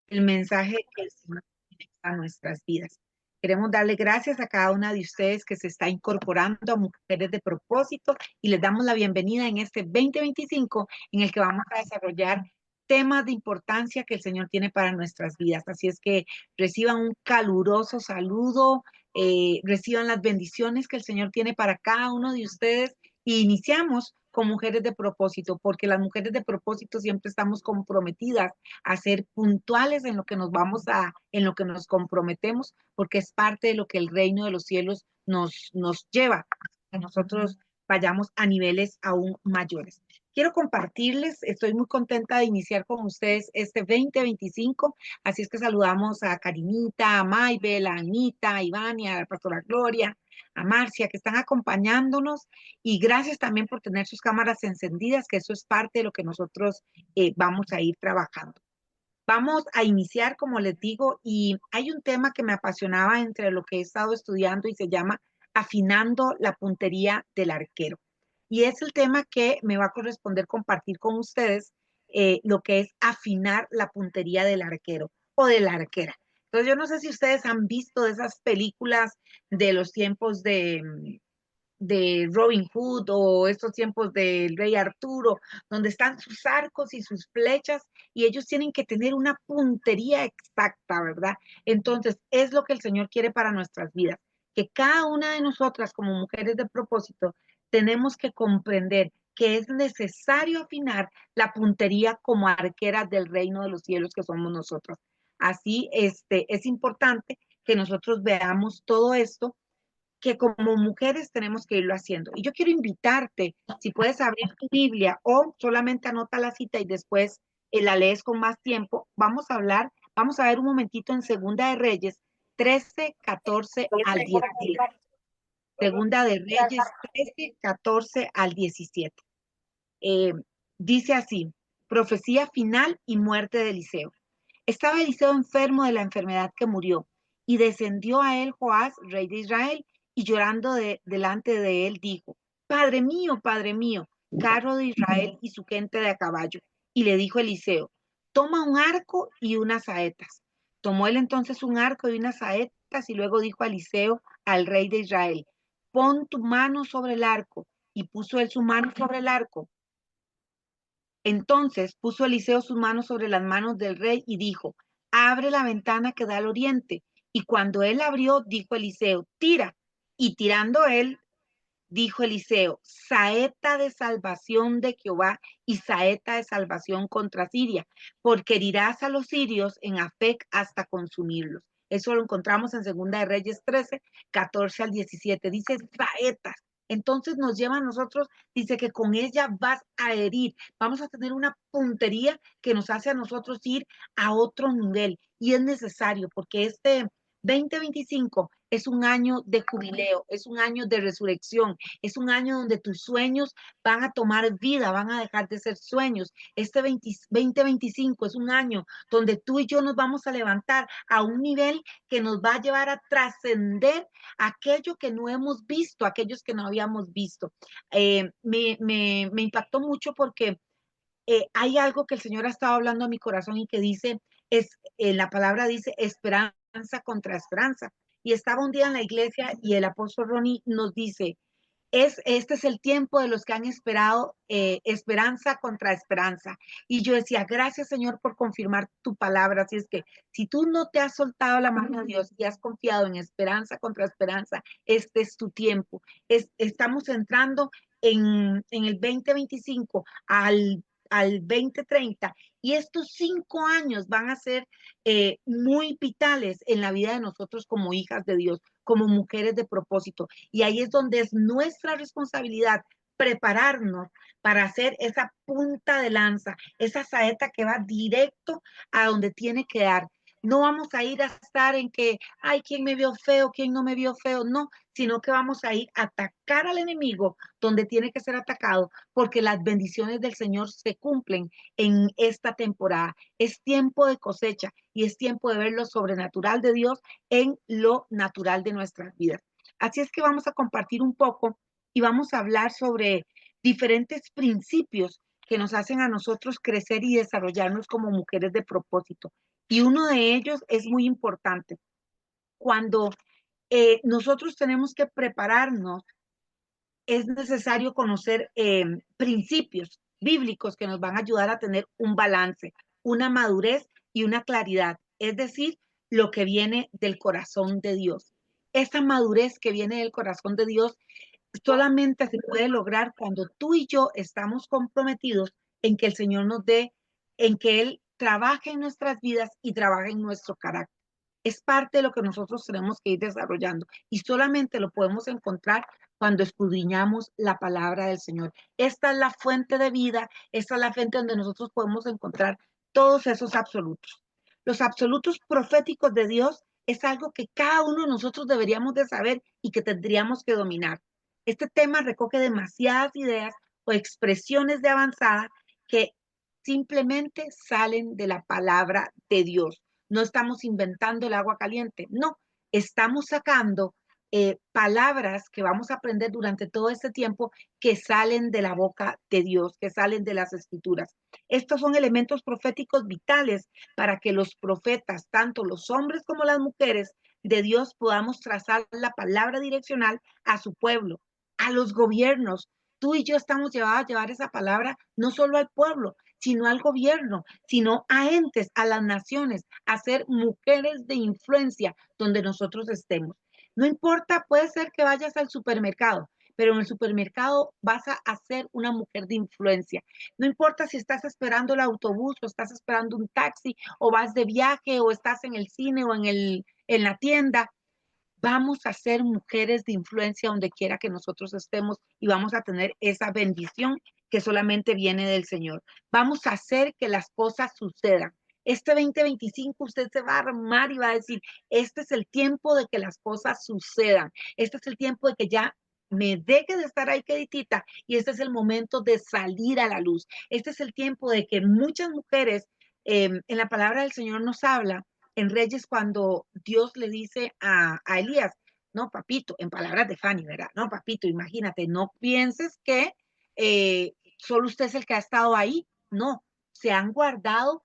el mensaje que el Señor tiene a nuestras vidas. Queremos darle gracias a cada una de ustedes que se está incorporando a Mujeres de Propósito y les damos la bienvenida en este 2025 en el que vamos a desarrollar temas de importancia que el Señor tiene para nuestras vidas. Así es que reciban un caluroso saludo, reciban las bendiciones que el Señor tiene para cada uno de ustedes y iniciamos con Mujeres de Propósito, porque las mujeres de propósito siempre estamos comprometidas a ser puntuales en lo que en lo que nos comprometemos, porque es parte de lo que el reino de los cielos nos lleva, a nosotros vayamos a niveles aún mayores. Quiero compartirles, estoy muy contenta de iniciar con ustedes este 2025, así es que saludamos a Karinita, a Maybel, a Anita, a Ivania, a la pastora Gloria, a Marcia, que están acompañándonos y gracias también por tener sus cámaras encendidas, que eso es parte de lo que nosotros vamos a ir trabajando. Vamos a iniciar, como les digo, y hay un tema que me apasionaba entre lo que he estado estudiando y se llama afinando la puntería del arquero. Y es el tema que me va a corresponder compartir con ustedes, lo que es afinar la puntería del arquero o de la arquera. Entonces, yo no sé si ustedes han visto de esas películas de los tiempos de Robin Hood o estos tiempos del rey Arturo, donde están sus arcos y sus flechas y ellos tienen que tener una puntería exacta, ¿verdad? Entonces, es lo que el Señor quiere para nuestras vidas, que cada una de nosotras como mujeres de propósito tenemos que comprender que es necesario afinar la puntería como arqueras del reino de los cielos que somos nosotros. Así, es importante que nosotros veamos todo esto que como mujeres tenemos que irlo haciendo. Y yo quiero invitarte, si puedes abrir tu Biblia o solamente anota la cita y después la lees con más tiempo, vamos a ver un momentito en Segunda de Reyes 13, 14 al 17. Segunda de Reyes 13, 14 al 17. Eh, Dice así, profecía final y muerte de Eliseo. Estaba Eliseo enfermo de la enfermedad que murió, y descendió a él Joás, rey de Israel, y llorando delante de él dijo, Padre mío, carro de Israel y su gente de a caballo. Y le dijo Eliseo, toma un arco y unas saetas. Tomó él entonces un arco y unas saetas, y luego dijo a Eliseo, al rey de Israel, pon tu mano sobre el arco. Y puso él su mano sobre el arco. Entonces puso Eliseo sus manos sobre las manos del rey y dijo, abre la ventana que da al oriente. Y cuando él abrió, dijo Eliseo, tira. Y tirando él, dijo Eliseo, saeta de salvación de Jehová y saeta de salvación contra Siria, porque herirás a los sirios en Afec hasta consumirlos. Eso lo encontramos en Segunda de Reyes 13, 14 al 17. Dice saetas. Entonces nos lleva a nosotros, dice que con ella vas a herir. Vamos a tener una puntería que nos hace a nosotros ir a otro nivel. Y es necesario porque este 2025 es un año de jubileo, es un año de resurrección, es un año donde tus sueños van a tomar vida, van a dejar de ser sueños. Este 2025 es un año donde tú y yo nos vamos a levantar a un nivel que nos va a llevar a trascender aquello que no hemos visto, aquellos que no habíamos visto. Me impactó mucho porque hay algo que el Señor ha estado hablando a mi corazón y que dice, la palabra dice esperanza contra esperanza. Y estaba un día en la iglesia y el apóstol Ronnie nos dice, este es el tiempo de los que han esperado esperanza contra esperanza. Y yo decía, gracias Señor por confirmar tu palabra. Así es que si tú no te has soltado la mano de Dios y has confiado en esperanza contra esperanza, este es tu tiempo. Estamos entrando en el 2025 al 2030 y estos 5 años van a ser muy vitales en la vida de nosotros como hijas de Dios, como mujeres de propósito. Y ahí es donde es nuestra responsabilidad prepararnos para hacer esa punta de lanza, esa saeta que va directo a donde tiene que dar. No vamos a ir a estar en que, ay, ¿quién me vio feo? ¿Quién no me vio feo? No, sino que vamos a ir a atacar al enemigo donde tiene que ser atacado, porque las bendiciones del Señor se cumplen en esta temporada. Es tiempo de cosecha y es tiempo de ver lo sobrenatural de Dios en lo natural de nuestras vidas. Así es que vamos a compartir un poco y vamos a hablar sobre diferentes principios que nos hacen a nosotros crecer y desarrollarnos como mujeres de propósito. Y uno de ellos es muy importante. Cuando nosotros tenemos que prepararnos, es necesario conocer principios bíblicos que nos van a ayudar a tener un balance, una madurez y una claridad, es decir, lo que viene del corazón de Dios. Esa madurez que viene del corazón de Dios solamente se puede lograr cuando tú y yo estamos comprometidos en que el Señor nos dé, en que Él trabaje en nuestras vidas y trabaje en nuestro carácter. Es parte de lo que nosotros tenemos que ir desarrollando y solamente lo podemos encontrar cuando escudriñamos la palabra del Señor. Esta es la fuente de vida, esta es la fuente donde nosotros podemos encontrar todos esos absolutos. Los absolutos proféticos de Dios es algo que cada uno de nosotros deberíamos de saber y que tendríamos que dominar. Este tema recoge demasiadas ideas o expresiones de avanzada que simplemente salen de la palabra de Dios. No estamos inventando el agua caliente, no, estamos sacando palabras que vamos a aprender durante todo este tiempo que salen de la boca de Dios, que salen de las escrituras. Estos son elementos proféticos vitales para que los profetas, tanto los hombres como las mujeres de Dios, podamos trazar la palabra direccional a su pueblo, a los gobiernos. Tú y yo estamos llevados a llevar esa palabra no solo al pueblo, sino al gobierno, sino a entes, a las naciones, a ser mujeres de influencia donde nosotros estemos. No importa, puede ser que vayas al supermercado, pero en el supermercado vas a ser una mujer de influencia. No importa si estás esperando el autobús o estás esperando un taxi o vas de viaje o estás en el cine o en la tienda, vamos a ser mujeres de influencia donde quiera que nosotros estemos y vamos a tener esa bendición que solamente viene del Señor. Vamos a hacer que las cosas sucedan. Este 2025 usted se va a armar y va a decir, este es el tiempo de que las cosas sucedan. Este es el tiempo de que ya me deje de estar ahí queditita y este es el momento de salir a la luz. Este es el tiempo de que muchas mujeres en la palabra del Señor nos habla en Reyes cuando Dios le dice a Elías, no, papito, en palabras de Fanny, ¿verdad? No, papito, imagínate, no pienses que solo usted es el que ha estado ahí. No, se han guardado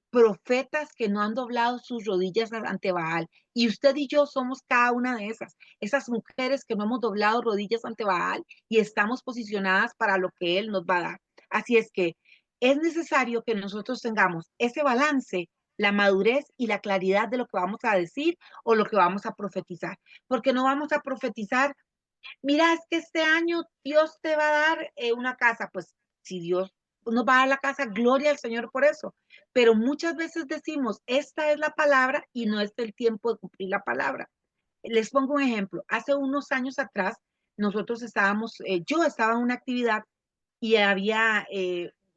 profetas que no han doblado sus rodillas ante Baal. Y usted y yo somos cada una de esas mujeres que no hemos doblado rodillas ante Baal y estamos posicionadas para lo que Él nos va a dar. Así es que es necesario que nosotros tengamos ese balance, la madurez y la claridad de lo que vamos a decir o lo que vamos a profetizar. Porque no vamos a profetizar, mira, es que este año Dios te va a dar una casa. Pues si Dios nos va a dar la casa, gloria al Señor por eso. Pero muchas veces decimos, esta es la palabra y no es el tiempo de cumplir la palabra. Les pongo un ejemplo. Hace unos años atrás, nosotros estábamos, yo estaba en una actividad y había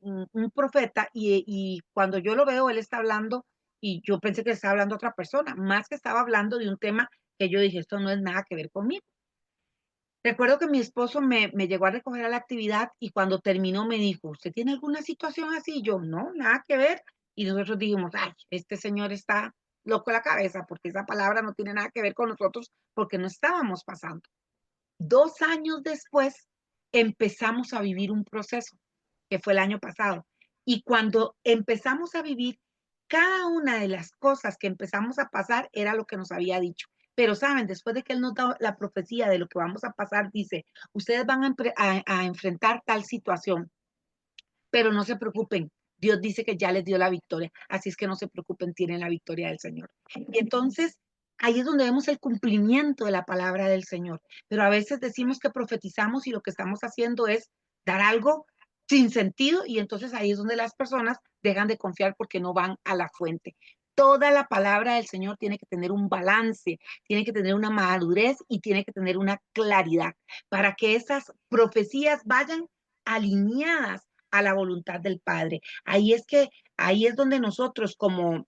un profeta y cuando yo lo veo, él está hablando y yo pensé que estaba hablando otra persona, más que estaba hablando de un tema que yo dije, esto no es nada que ver conmigo. Recuerdo que mi esposo me llegó a recoger a la actividad y cuando terminó me dijo, ¿usted tiene alguna situación así? Y yo, no, nada que ver. Y nosotros dijimos, ay, este señor está loco de la cabeza porque esa palabra no tiene nada que ver con nosotros porque no estábamos pasando. 2 años después empezamos a vivir un proceso que fue el año pasado. Y cuando empezamos a vivir, cada una de las cosas que empezamos a pasar era lo que nos había dicho. Pero saben, después de que él nos da la profecía de lo que vamos a pasar, dice, ustedes van a enfrentar tal situación, pero no se preocupen. Dios dice que ya les dio la victoria, así es que no se preocupen, tienen la victoria del Señor. Y entonces, ahí es donde vemos el cumplimiento de la palabra del Señor. Pero a veces decimos que profetizamos y lo que estamos haciendo es dar algo sin sentido y entonces ahí es donde las personas dejan de confiar porque no van a la fuente. Toda la palabra del Señor tiene que tener un balance, tiene que tener una madurez y tiene que tener una claridad para que esas profecías vayan alineadas a la voluntad del Padre. Ahí es donde nosotros como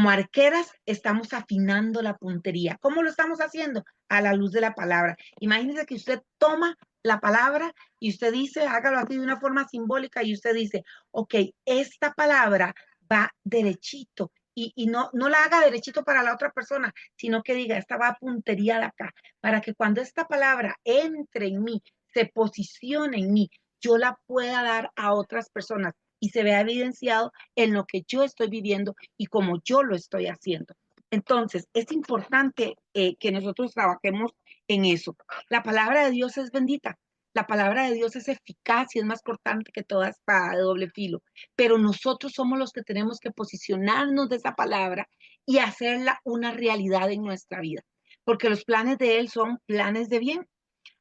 arqueras estamos afinando la puntería. ¿Cómo lo estamos haciendo? A la luz de la palabra. Imagínese que usted toma la palabra y usted dice, hágalo así de una forma simbólica y usted dice, ok, esta palabra va derechito y no la haga derechito para la otra persona, sino que diga, esta va a puntería de acá, para que cuando esta palabra entre en mí, se posicione en mí, yo la pueda dar a otras personas y se vea evidenciado en lo que yo estoy viviendo y como yo lo estoy haciendo. Entonces, es importante que nosotros trabajemos en eso. La palabra de Dios es bendita. La palabra de Dios es eficaz y es más cortante que toda espada de doble filo. Pero nosotros somos los que tenemos que posicionarnos de esa palabra y hacerla una realidad en nuestra vida. Porque los planes de Él son planes de bien.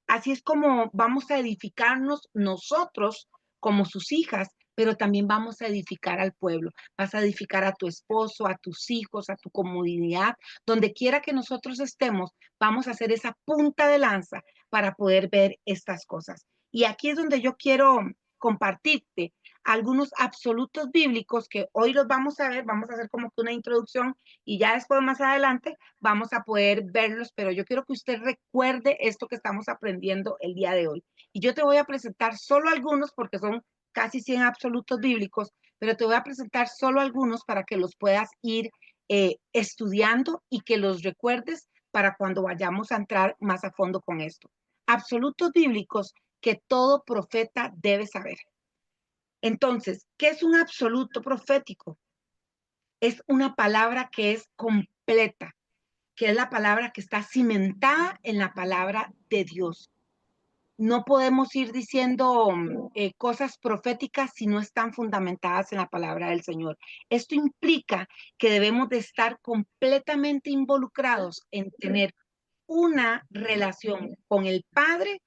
Así es como vamos a edificarnos nosotros como sus hijas, pero también vamos a edificar al pueblo. Vas a edificar a tu esposo, a tus hijos, a tu comunidad, donde quiera que nosotros estemos, vamos a hacer esa punta de lanza para poder ver estas cosas. Y aquí es donde yo quiero compartirte algunos absolutos bíblicos que hoy los vamos a ver, vamos a hacer como que una introducción y ya después más adelante vamos a poder verlos, pero yo quiero que usted recuerde esto que estamos aprendiendo el día de hoy. Y yo te voy a presentar solo algunos porque son casi 100 absolutos bíblicos, pero te voy a presentar solo algunos para que los puedas ir estudiando y que los recuerdes para cuando vayamos a entrar más a fondo con esto. Absolutos bíblicos que todo profeta debe saber. Entonces, ¿qué es un absoluto profético? Es una palabra que es completa, que es la palabra que está cimentada en la palabra de Dios. No podemos ir diciendo cosas proféticas si no están fundamentadas en la palabra del Señor. Esto implica que debemos de estar completamente involucrados en tener una relación con el Padre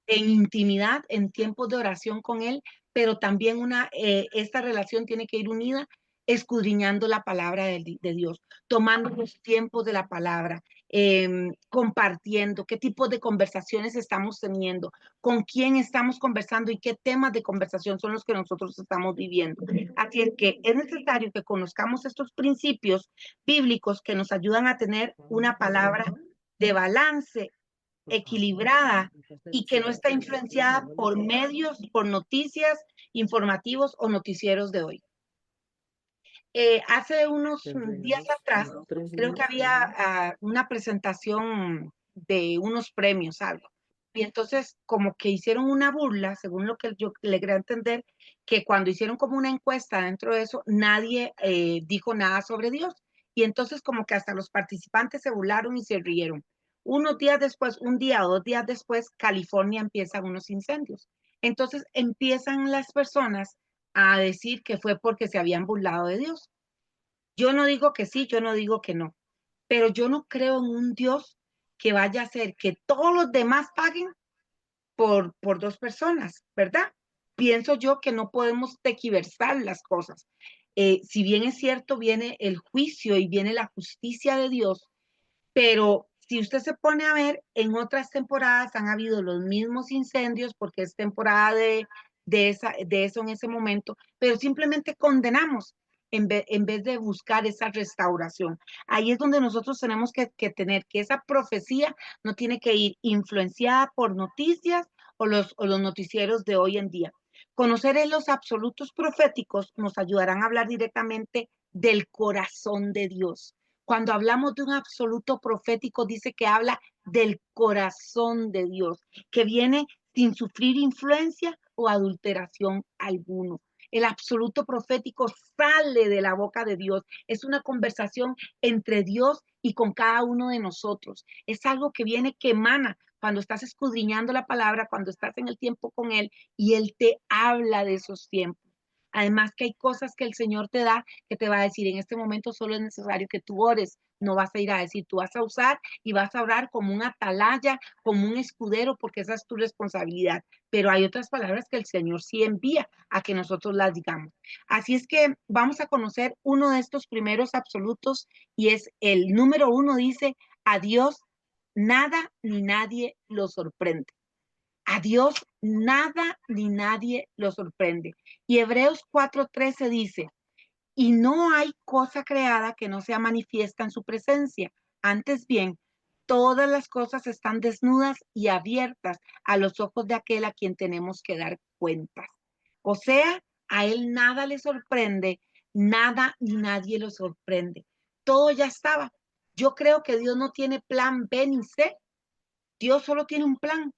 en intimidad, en tiempos de oración con Él, pero también esta relación tiene que ir unida escudriñando la palabra de Dios, tomando los tiempos de la palabra, compartiendo qué tipo de conversaciones estamos teniendo, con quién estamos conversando y qué temas de conversación son los que nosotros estamos viviendo. Así es que es necesario que conozcamos estos principios bíblicos que nos ayudan a tener una palabra de balance equilibrada y que no está influenciada por medios, por noticias informativos o noticieros de hoy. Hace unos días atrás, creo que había una presentación de unos premios, algo. Y entonces como que hicieron una burla, según lo que yo le quería entender, que cuando hicieron como una encuesta dentro de eso, nadie dijo nada sobre Dios. Y entonces como que hasta los participantes se burlaron y se rieron. Unos días después, un día o 2 días después, California empiezan unos incendios. Entonces empiezan las personas a decir que fue porque se habían burlado de Dios. Yo no digo que sí, yo no digo que no, pero yo no creo en un Dios que vaya a hacer que todos los demás paguen por 2 personas, ¿verdad? Pienso yo que no podemos tequiversar las cosas. Si bien es cierto, viene el juicio y viene la justicia de Dios, pero si usted se pone a ver, en otras temporadas han habido los mismos incendios porque es temporada de eso en ese momento, pero simplemente condenamos en vez de buscar esa restauración. Ahí es donde nosotros tenemos que tener que esa profecía no tiene que ir influenciada por noticias o los noticieros de hoy en día. Conocer los absolutos proféticos nos ayudarán a hablar directamente del corazón de Dios. Cuando hablamos de un absoluto profético, dice que habla del corazón de Dios, que viene sin sufrir influencia o adulteración alguno. El absoluto profético sale de la boca de Dios. Es una conversación entre Dios y con cada uno de nosotros. Es algo que viene, que emana cuando estás escudriñando la palabra, cuando estás en el tiempo con Él y Él te habla de esos tiempos. Además que hay cosas que el Señor te da que te va a decir, en este momento solo es necesario que tú ores, no vas a ir a decir, tú vas a usar y vas a orar como un atalaya, como un escudero, porque esa es tu responsabilidad. Pero hay otras palabras que el Señor sí envía a que nosotros las digamos. Así es que vamos a conocer uno de estos primeros absolutos y es el número 1, dice, a Dios nada ni nadie lo sorprende. A Dios nada ni nadie lo sorprende. Y Hebreos 4:13 dice, y no hay cosa creada que no sea manifiesta en su presencia. Antes bien, todas las cosas están desnudas y abiertas a los ojos de aquel a quien tenemos que dar cuentas. O sea, a él nada le sorprende, nada ni nadie lo sorprende. Todo ya estaba. Yo creo que Dios no tiene plan B ni C. Dios solo tiene un plan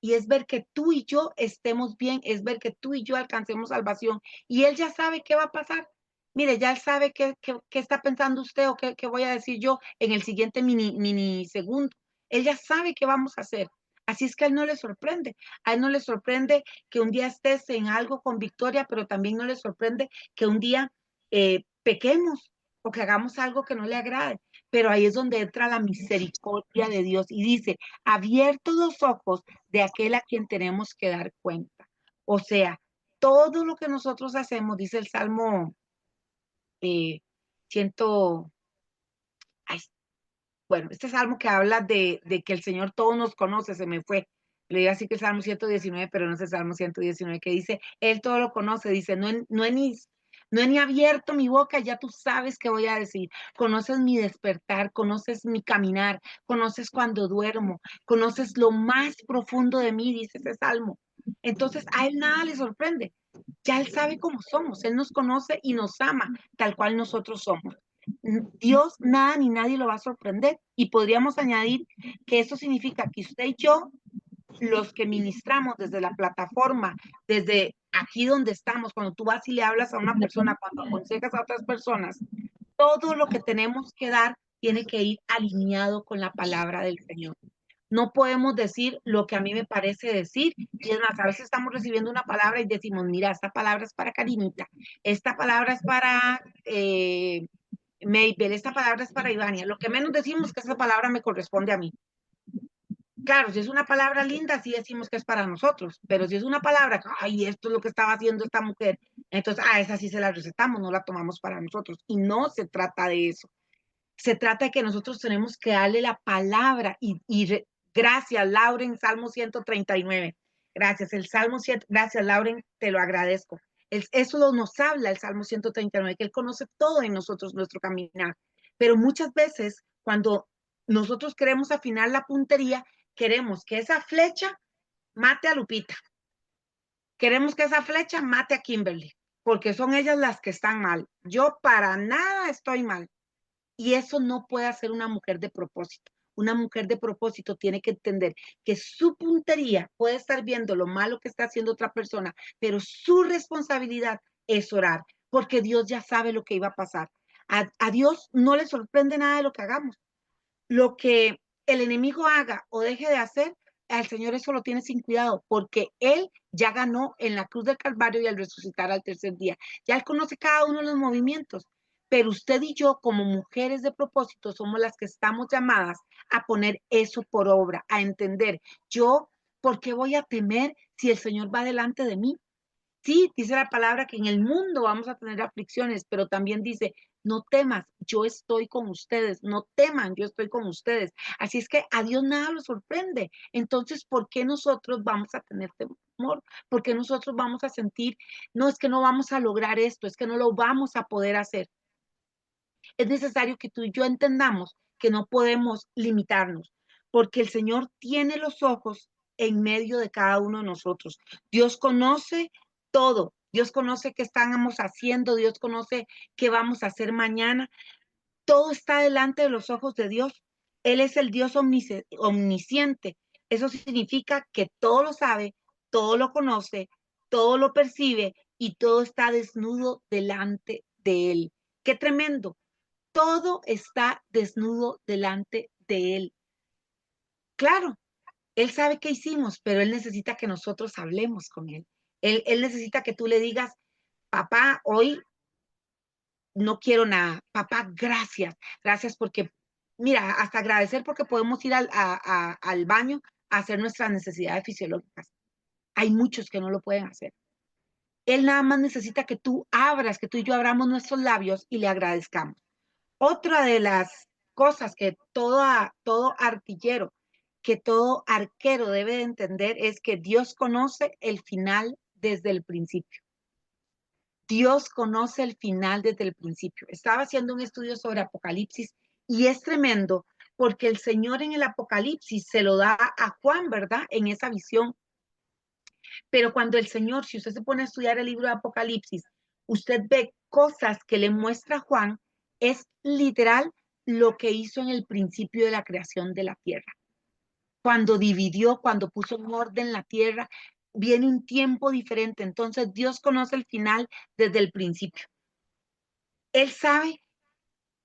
y es ver que tú y yo estemos bien, es ver que tú y yo alcancemos salvación. Y Él ya sabe qué va a pasar. Mire, ya Él sabe qué está pensando usted o qué voy a decir yo en el siguiente mini segundo. Él ya sabe qué vamos a hacer. Así es que a Él no le sorprende. A Él no le sorprende que un día estés en algo con victoria, pero también no le sorprende que un día pequemos o que hagamos algo que no le agrade. Pero ahí es donde entra la misericordia de Dios y dice, abiertos los ojos de aquel a quien tenemos que dar cuenta. O sea, todo lo que nosotros hacemos, dice el Salmo 100, ay, bueno, este salmo que habla de que el Señor todo nos conoce, se me fue. Le iba a decir que el Salmo 119, pero no es el Salmo 119, que dice, Él todo lo conoce, dice, no he ni abierto mi boca, ya tú sabes qué voy a decir. Conoces mi despertar, conoces mi caminar, conoces cuando duermo, conoces lo más profundo de mí, dice ese Salmo. Entonces, a Él nada le sorprende. Ya Él sabe cómo somos, Él nos conoce y nos ama tal cual nosotros somos. Dios, nada ni nadie lo va a sorprender. Y podríamos añadir que eso significa que usted y yo, los que ministramos desde la plataforma, desde aquí donde estamos, cuando tú vas y le hablas a una persona, cuando aconsejas a otras personas, todo lo que tenemos que dar tiene que ir alineado con la palabra del Señor. No podemos decir lo que a mí me parece decir. Y es más, a veces estamos recibiendo una palabra y decimos, mira, esta palabra es para Karinita, esta palabra es para Maybel, esta palabra es para Ivania. Lo que menos decimos es que esa palabra me corresponde a mí. Claro, si es una palabra linda, sí decimos que es para nosotros, pero si es una palabra, ay, esto es lo que estaba haciendo esta mujer, entonces, esa sí se la recetamos, no la tomamos para nosotros. Y no se trata de eso. Se trata de que nosotros tenemos que darle la palabra gracias, Lauren, Salmo 139. Gracias, el Salmo 100, gracias, Lauren, te lo agradezco. Eso nos habla el Salmo 139, que Él conoce todo en nosotros, nuestro caminar. Pero muchas veces, cuando nosotros queremos afinar la puntería, queremos que esa flecha mate a Lupita. Queremos que esa flecha mate a Kimberly, porque son ellas las que están mal. Yo para nada estoy mal. Y eso no puede hacer una mujer de propósito. Una mujer de propósito tiene que entender que su puntería puede estar viendo lo malo que está haciendo otra persona, pero su responsabilidad es orar, porque Dios ya sabe lo que iba a pasar. A Dios no le sorprende nada de lo que hagamos. Lo que el enemigo haga o deje de hacer, al Señor eso lo tiene sin cuidado, porque Él ya ganó en la cruz del Calvario y al resucitar al tercer día. Ya Él conoce cada uno de los movimientos, pero usted y yo, como mujeres de propósito, somos las que estamos llamadas a poner eso por obra, a entender, yo, ¿por qué voy a temer si el Señor va delante de mí? Sí, dice la palabra que en el mundo vamos a tener aflicciones, pero también dice, no temas, yo estoy con ustedes, no teman, yo estoy con ustedes. Así es que a Dios nada lo sorprende. Entonces, ¿por qué nosotros vamos a tener temor? ¿Por qué nosotros vamos a sentir, no es que no vamos a lograr esto, es que no lo vamos a poder hacer? Es necesario que tú y yo entendamos que no podemos limitarnos, porque el Señor tiene los ojos en medio de cada uno de nosotros. Dios conoce todo. Dios conoce qué estamos haciendo, Dios conoce qué vamos a hacer mañana. Todo está delante de los ojos de Dios. Él es el Dios omnisciente. Eso significa que todo lo sabe, todo lo conoce, todo lo percibe y todo está desnudo delante de Él. Qué tremendo. Todo está desnudo delante de Él. Claro, Él sabe qué hicimos, pero Él necesita que nosotros hablemos con Él. Él necesita que tú le digas, papá, hoy no quiero nada. Papá, gracias. Gracias porque, mira, hasta agradecer porque podemos ir al baño a hacer nuestras necesidades fisiológicas. Hay muchos que no lo pueden hacer. Él nada más necesita que tú abras, que tú y yo abramos nuestros labios y le agradezcamos. Otra de las cosas que todo artillero, que todo arquero debe de entender es que Dios conoce el final desde el principio. Dios conoce el final desde el principio. Estaba haciendo un estudio sobre Apocalipsis y es tremendo porque el Señor en el Apocalipsis se lo da a Juan, ¿verdad? En esa visión. Pero cuando el Señor, si usted se pone a estudiar el libro de Apocalipsis, usted ve cosas que le muestra Juan, es literal lo que hizo en el principio de la creación de la tierra. cuando dividió, cuando puso en orden la tierra, viene un tiempo diferente. Entonces Dios conoce el final desde el principio. Él sabe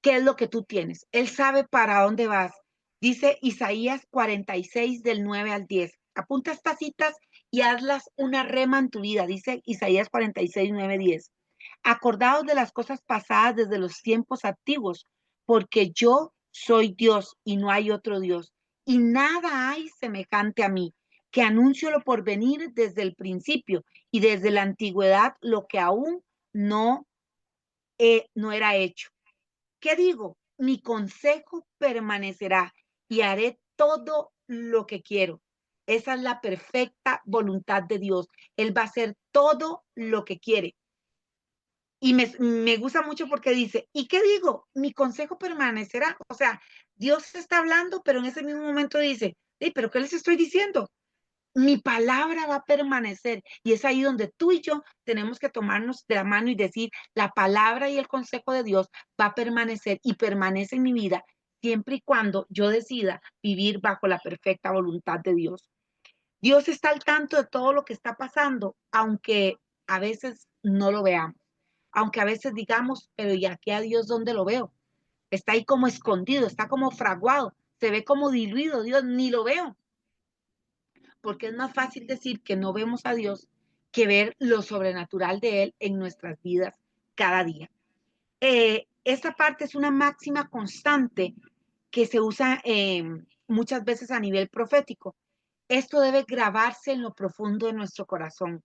qué es lo que tú tienes. Él sabe para dónde vas. Dice Isaías 46 del 9 al 10. Apunta estas citas y hazlas una rema en tu vida. Dice Isaías 46, 9, 10. Acordaos de las cosas pasadas desde los tiempos antiguos, porque yo soy Dios y no hay otro Dios. Y nada hay semejante a mí, que anuncio lo por venir desde el principio y desde la antigüedad lo que aún no, no era hecho. ¿Qué digo? Mi consejo permanecerá y haré todo lo que quiero. Esa es la perfecta voluntad de Dios. Él va a hacer todo lo que quiere. Y me gusta mucho porque dice, ¿y qué digo? Mi consejo permanecerá. O sea, Dios está hablando, pero en ese mismo momento dice, hey, pero ¿qué les estoy diciendo? Mi palabra va a permanecer. Y es ahí donde tú y yo tenemos que tomarnos de la mano y decir, la palabra y el consejo de Dios va a permanecer y permanece en mi vida siempre y cuando yo decida vivir bajo la perfecta voluntad de Dios. Dios está al tanto de todo lo que está pasando, aunque a veces no lo veamos, aunque a veces digamos, pero ¿y aquí a Dios dónde lo veo? Está ahí como escondido, está como fraguado, se ve como diluido, Dios ni lo veo, porque es más fácil decir que no vemos a Dios que ver lo sobrenatural de Él en nuestras vidas cada día. Esta parte es una máxima constante que se usa muchas veces a nivel profético. Esto debe grabarse en lo profundo de nuestro corazón.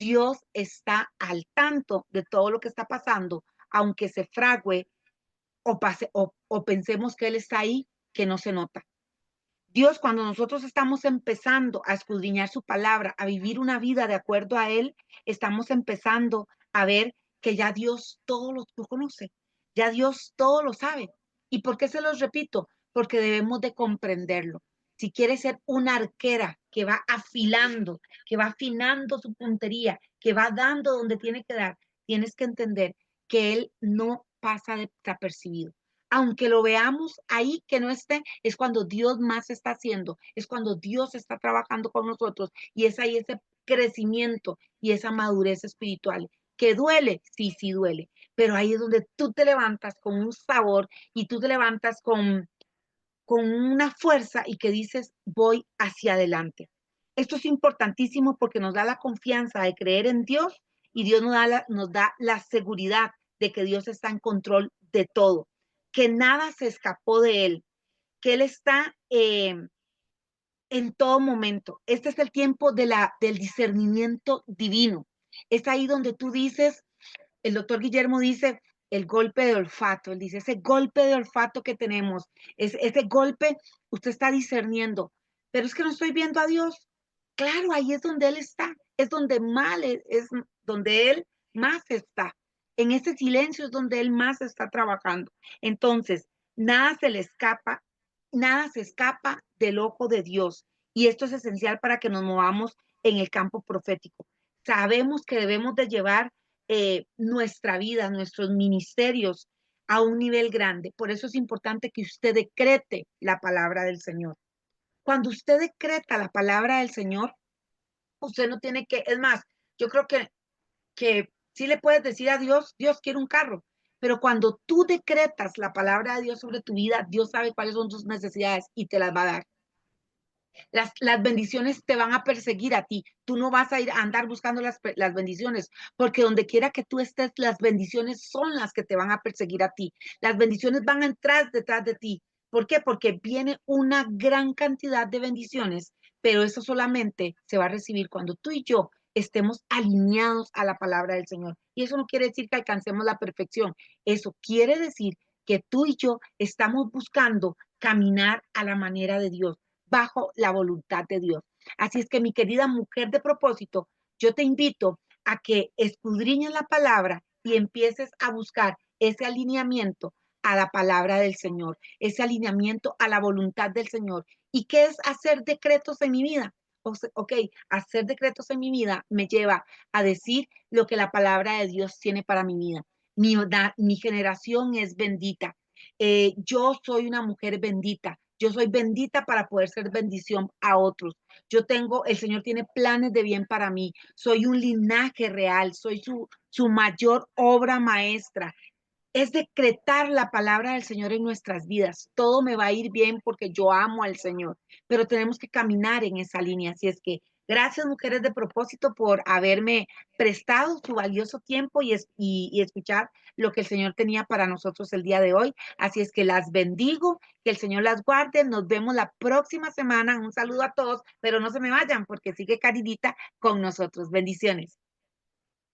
Dios está al tanto de todo lo que está pasando, aunque se frague o pensemos que Él está ahí, que no se nota. Dios, cuando nosotros estamos empezando a escudriñar su palabra, a vivir una vida de acuerdo a Él, estamos empezando a ver que ya Dios todo lo conoce, ya Dios todo lo sabe. ¿Y por qué se los repito? Porque debemos de comprenderlo. Si quieres ser una arquera que va afilando, que va afinando su puntería, que va dando donde tiene que dar, tienes que entender que Él no pasa desapercibido. Aunque lo veamos ahí que no esté, es cuando Dios más está haciendo, es cuando Dios está trabajando con nosotros y es ahí ese crecimiento y esa madurez espiritual. Que duele, sí, sí duele, pero ahí es donde tú te levantas con un sabor y tú te levantas con una fuerza y que dices, voy hacia adelante. Esto es importantísimo porque nos da la confianza de creer en Dios y Dios nos da la seguridad de que Dios está en control de todo, que nada se escapó de Él, que Él está en todo momento. Este es el tiempo del discernimiento divino. Es ahí donde tú dices, el doctor Guillermo dice, el golpe de olfato, él dice, ese golpe de olfato que tenemos, ese golpe, usted está discerniendo, pero es que no estoy viendo a Dios. Claro, ahí es donde Él está, es donde mal es donde Él más está. En ese silencio es donde Él más está trabajando. Entonces, nada se le escapa, nada se escapa del ojo de Dios. Y esto es esencial para que nos movamos en el campo profético. Sabemos que debemos de llevar nuestra vida, nuestros ministerios a un nivel grande. Por eso es importante que usted decrete la palabra del Señor. Cuando usted decreta la palabra del Señor, usted no tiene que, es más, yo creo que sí le puedes decir a Dios, Dios quiere un carro, pero cuando tú decretas la palabra de Dios sobre tu vida, Dios sabe cuáles son tus necesidades y te las va a dar. Las bendiciones te van a perseguir a ti. Tú no vas a ir a andar buscando las bendiciones, porque donde quiera que tú estés, las bendiciones son las que te van a perseguir a ti. Las bendiciones van a entrar detrás de ti. ¿Por qué? Porque viene una gran cantidad de bendiciones, pero eso solamente se va a recibir cuando tú y yo estemos alineados a la palabra del Señor. Y eso no quiere decir que alcancemos la perfección. Eso quiere decir que tú y yo estamos buscando caminar a la manera de Dios bajo la voluntad de Dios. Así es que mi querida mujer de propósito, yo te invito a que escudriñes la palabra y empieces a buscar ese alineamiento a la palabra del Señor, ese alineamiento a la voluntad del Señor. ¿Y qué es hacer decretos en mi vida? Ok, hacer decretos en mi vida me lleva a decir lo que la palabra de Dios tiene para mi vida. Mi generación es bendita. Yo soy una mujer bendita. Yo soy bendita para poder ser bendición a otros. El Señor tiene planes de bien para mí. Soy un linaje real, soy su mayor obra maestra. Es decretar la palabra del Señor en nuestras vidas. Todo me va a ir bien porque yo amo al Señor, pero tenemos que caminar en esa línea. Así es que gracias, mujeres de propósito, por haberme prestado su valioso tiempo y escuchar lo que el Señor tenía para nosotros el día de hoy. Así es que las bendigo, que el Señor las guarde. Nos vemos la próxima semana. Un saludo a todos, pero no se me vayan porque sigue Caridita con nosotros. Bendiciones.